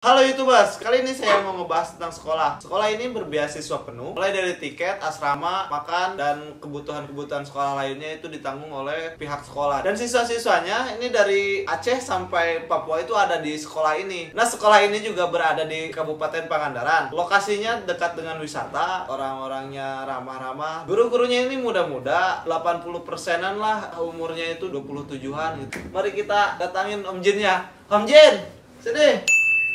Halo YouTubers, kali ini saya mau ngebahas tentang sekolah. Sekolah ini berbeasiswa penuh, mulai dari tiket, asrama, makan, dan kebutuhan-kebutuhan sekolah lainnya itu ditanggung oleh pihak sekolah. Dan siswa-siswanya ini dari Aceh sampai Papua itu ada di sekolah ini. Nah, sekolah ini juga berada di Kabupaten Pangandaran. Lokasinya dekat dengan wisata, orang-orangnya ramah-ramah. Guru-gurunya ini muda-muda, 80%-an lah umurnya itu 27-an gitu. Mari kita datangin Om Jinnya. Om Jin, sini.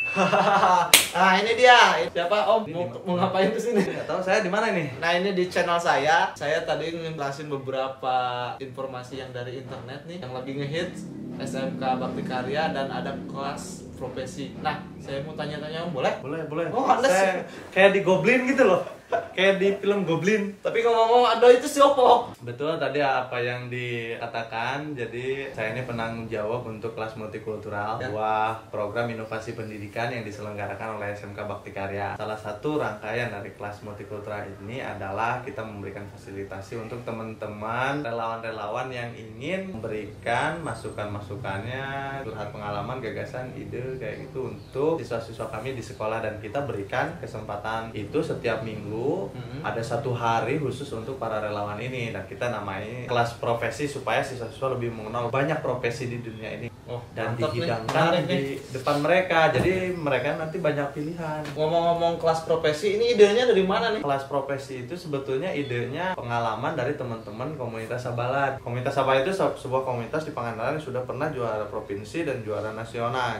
Nah ini dia. Siapa Om? Mau ngapain ke sini? Nggak tahu saya di mana ini. Nah ini di channel saya. Saya tadi ngejelasin beberapa informasi yang dari internet nih, yang lagi ngehits SMK Bakti Karya dan ada kelas profesi. Nah saya mau tanya-tanya Om, boleh? Boleh. Oh, Anda Saya kayak di Goblin gitu loh. Kayak di film Goblin. Tapi ngomong-ngomong Anda itu siapa? Betul tadi apa yang dikatakan. Jadi saya ini penanggung jawab untuk kelas multikultural, sebuah program inovasi pendidikan yang diselenggarakan oleh SMK Bakti Karya. Salah satu rangkaian dari kelas multikultural ini adalah kita memberikan fasilitasi untuk teman-teman relawan-relawan yang ingin memberikan masukan-masukannya, curhat pengalaman, gagasan, ide kayak gitu untuk siswa-siswa kami di sekolah, dan kita berikan kesempatan itu setiap minggu. Ada satu hari khusus untuk para relawan ini, dan kita namai kelas profesi supaya siswa-siswa lebih mengenal banyak profesi di dunia ini dan dihidangkan di depan mereka, jadi mereka nanti banyak pilihan. Ngomong-ngomong kelas profesi, ini idenya dari mana nih? Kelas profesi itu sebetulnya idenya pengalaman dari teman-teman komunitas Sabalat. Komunitas Sabalat itu sebuah komunitas di Pangandaran yang sudah pernah juara provinsi dan juara nasional,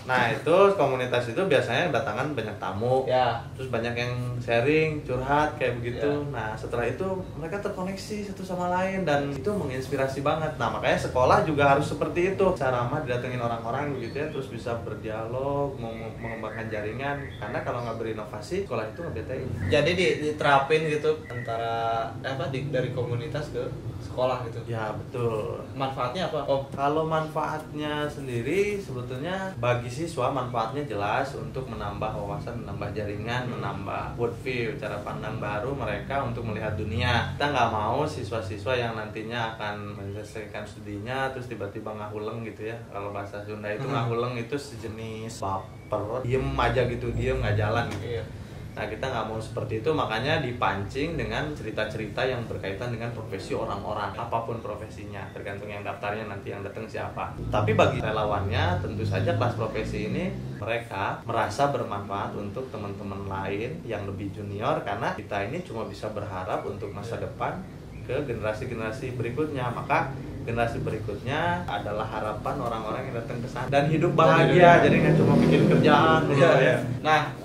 Nah itu komunitas itu biasanya datangan banyak tamu, terus banyak yang sharing, curhat kayak begitu. Nah setelah itu mereka terkoneksi satu sama lain dan itu menginspirasi banget. Nah makanya sekolah juga harus seperti itu, cara ramah didatengin orang-orang begitu ya, terus bisa berdialog, mengembangkan jaringan. Karena kalau nggak berinovasi, sekolah itu ngebetain. Jadi diterapin gitu antara dari komunitas ke sekolah gitu. Ya betul. Manfaatnya apa? Kalau manfaatnya sendiri sebetulnya bagi siswa manfaatnya jelas untuk menambah wawasan, menambah jaringan, menambah worldview, cara pandang baru mereka untuk melihat dunia. Kita nggak mau siswa-siswa yang nantinya akan menyelesaikan studinya terus tiba-tiba ngahuleng gitu ya. Kalau bahasa Sunda itu ngahuleng itu sejenis baper, diem aja gitu, diem nggak jalan gitu. Iya. Nah kita nggak mau seperti itu, makanya dipancing dengan cerita-cerita yang berkaitan dengan profesi orang-orang, apapun profesinya, tergantung yang daftarnya nanti yang datang siapa. Tapi bagi relawannya tentu saja kelas profesi ini mereka merasa bermanfaat untuk teman-teman lain yang lebih junior, karena kita ini cuma bisa berharap untuk masa depan ke generasi-generasi berikutnya. Maka generasi berikutnya adalah harapan orang-orang yang datang ke sana dan hidup bahagia, jadi nggak cuma bikin kerjaan gitu ya. Nah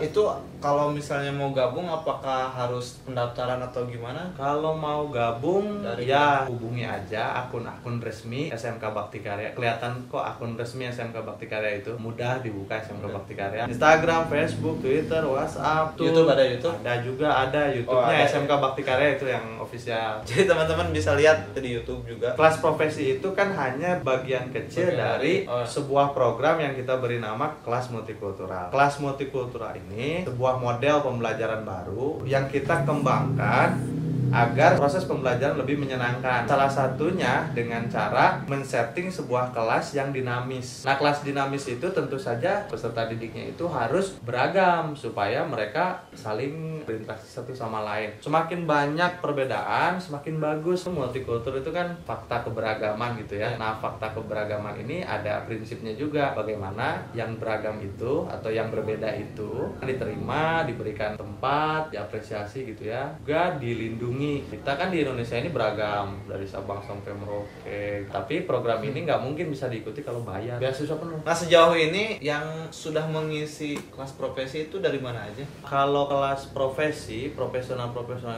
itu kalau misalnya mau gabung apakah harus pendaftaran atau gimana? Kalau mau gabung Dari hubungi aja akun-akun resmi SMK Bakti Karya. Kelihatan kok akun resmi SMK Bakti Karya itu mudah dibuka, SMK Bakti Karya. Instagram, Facebook, Twitter, WhatsApp, YouTube ada YouTube? Ada juga, ada YouTube-nya SMK Bakti Karya itu yang official. Jadi teman-teman bisa lihat di YouTube juga. Kelas profesi itu kan hanya bagian kecil dari sebuah program yang kita beri nama kelas multikultural. Kelas multikultural ini sebuah model pembelajaran baru yang kita kembangkan agar proses pembelajaran lebih menyenangkan. Salah satunya dengan cara men-setting sebuah kelas yang dinamis. Nah, kelas dinamis itu tentu saja peserta didiknya itu harus beragam supaya mereka saling berinteraksi satu sama lain. Semakin banyak perbedaan, semakin bagus. Multikultur itu kan fakta keberagaman gitu ya. Nah, fakta keberagaman ini ada prinsipnya juga. Bagaimana yang beragam itu atau yang berbeda itu diterima, diberikan tempat, diapresiasi gitu ya. Juga dilindungi. Kita kan di Indonesia ini beragam dari Sabang sampai Merauke, tapi program ini nggak mungkin bisa diikuti kalau bayar. Beasiswa penuh. Nah sejauh ini yang sudah mengisi kelas profesi itu dari mana aja? Kalau kelas profesi, profesional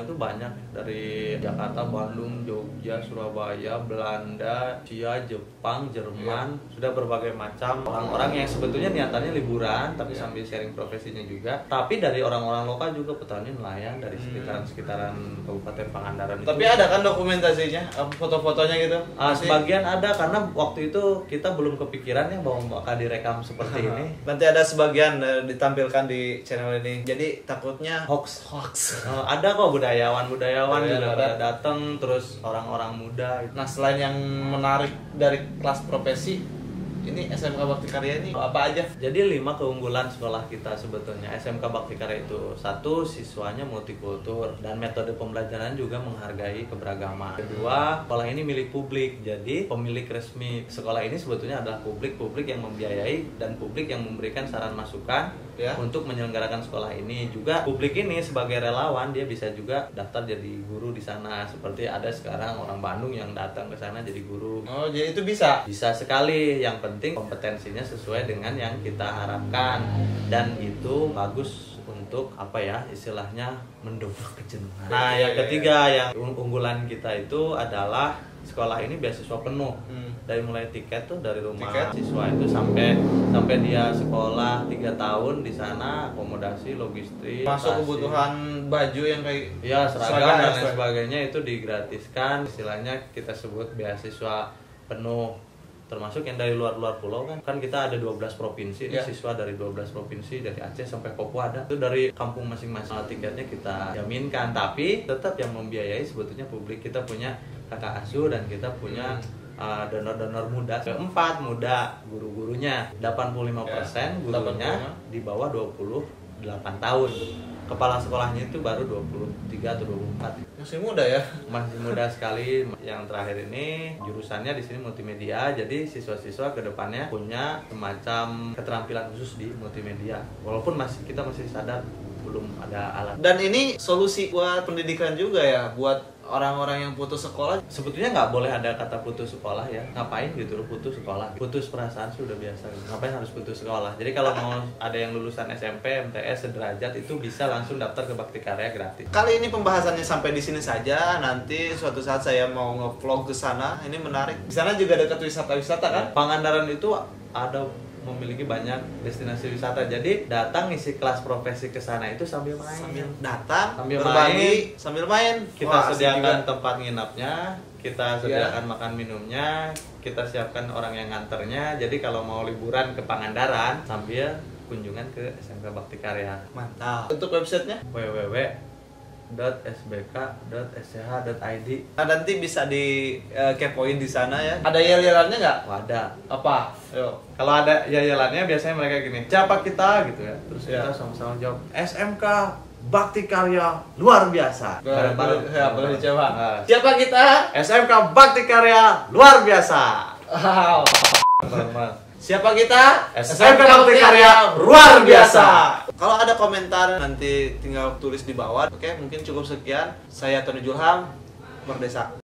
itu banyak dari Jakarta, Bandung, Jogja, Surabaya, Belanda, Cia, Jepang, Jerman, sudah berbagai macam orang-orang yang sebetulnya niatannya liburan tapi sambil sharing profesinya juga. Tapi dari orang-orang lokal juga, petani, nelayan dari sekitaran Kabupaten Pangandaran itu. Tapi ada kan dokumentasinya, foto-fotonya gitu? Sebagian ada, karena waktu itu kita belum kepikiran ya bahwa bakal direkam seperti ini. Nanti ada sebagian ditampilkan di channel ini. Jadi takutnya hoax. Ada kok budayawan juga pada datang, terus orang-orang muda gitu. Nah selain yang menarik dari kelas profesi, Ini SMK Bakti Karya ini apa aja? Jadi 5 keunggulan sekolah kita sebetulnya. SMK Bakti Karya itu, 1, siswanya multikultur dan metode pembelajaran juga menghargai keberagaman. Kedua, sekolah ini milik publik. Jadi pemilik resmi sekolah ini sebetulnya adalah publik yang membiayai dan publik yang memberikan saran masukan Ya. untuk menyelenggarakan sekolah ini. Juga publik ini sebagai relawan dia bisa juga daftar jadi guru di sana. Seperti ada sekarang orang Bandung yang datang ke sana jadi guru. Oh, jadi itu bisa. Bisa sekali, yang penting kompetensinya sesuai dengan yang kita harapkan dan itu bagus untuk apa ya istilahnya mendobrak kejenuhan. Nah, yang ketiga yang unggulan kita itu adalah sekolah ini beasiswa penuh. Dari mulai tiket tuh dari rumah siswa itu sampai dia sekolah 3 tahun di sana, akomodasi, logistik, masuk kebutuhan baju yang kayak ya seragam dan lain sebagainya itu digratiskan. Istilahnya kita sebut beasiswa penuh. Termasuk yang dari luar pulau kan kita ada 12 provinsi nih, siswa dari 12 provinsi dari Aceh sampai Papua ada. Itu dari kampung masing-masing. Tiketnya kita jaminkan, tapi tetap yang membiayai sebetulnya publik. Kita punya kakak asuh dan kita punya donor-donor muda. Keempat, muda, guru-gurunya 85% gurunya di bawah 28 tahun. Kepala sekolahnya itu baru 23 atau 24. Masih muda ya? Masih muda sekali. Yang terakhir ini jurusannya di sini multimedia. Jadi siswa-siswa kedepannya punya semacam keterampilan khusus di multimedia. Walaupun kita masih sadar belum ada alat. Dan ini solusi buat pendidikan juga ya, buat orang-orang yang putus sekolah. Sebetulnya nggak boleh ada kata putus sekolah ya. Ngapain gitu loh putus sekolah? Putus perasaan sudah biasa. Ngapain harus putus sekolah? Jadi kalau mau ada yang lulusan SMP, MTS, sederajat itu bisa langsung daftar ke Bakti Karya gratis. Kali ini pembahasannya sampai di sini saja. Nanti suatu saat saya mau nge-vlog ke sana. Ini menarik. Di sana juga dekat wisata-wisata kan? Pangandaran itu ada memiliki banyak destinasi wisata. Jadi datang isi kelas profesi ke sana itu sambil main. Sambil datang, sambil berbagi, main, sambil main. Kita sediakan tempat nginapnya, kita sediakan makan minumnya, kita siapkan orang yang nganternya. Jadi kalau mau liburan ke Pangandaran sambil kunjungan ke SMK Bakti Karya. Mantap. Untuk websitenya www.sbk.sch.id. Nah, nanti bisa di kepoin di sana ya. Ada yel-yelannya nggak? Ada. Apa? Ayo. Kalau ada yel-yelannya biasanya mereka gini, siapa kita gitu ya. Terus kita sama-sama jawab, SMK Bakti Karya luar biasa. Boleh dicoba. Siapa kita? SMK Bakti Karya luar biasa. Wow. Siapa kita? SMK Bakti Karya luar biasa. Kalau ada komentar nanti tinggal tulis di bawah. Oke, mungkin cukup sekian. Saya Tony Julham, Merdesa.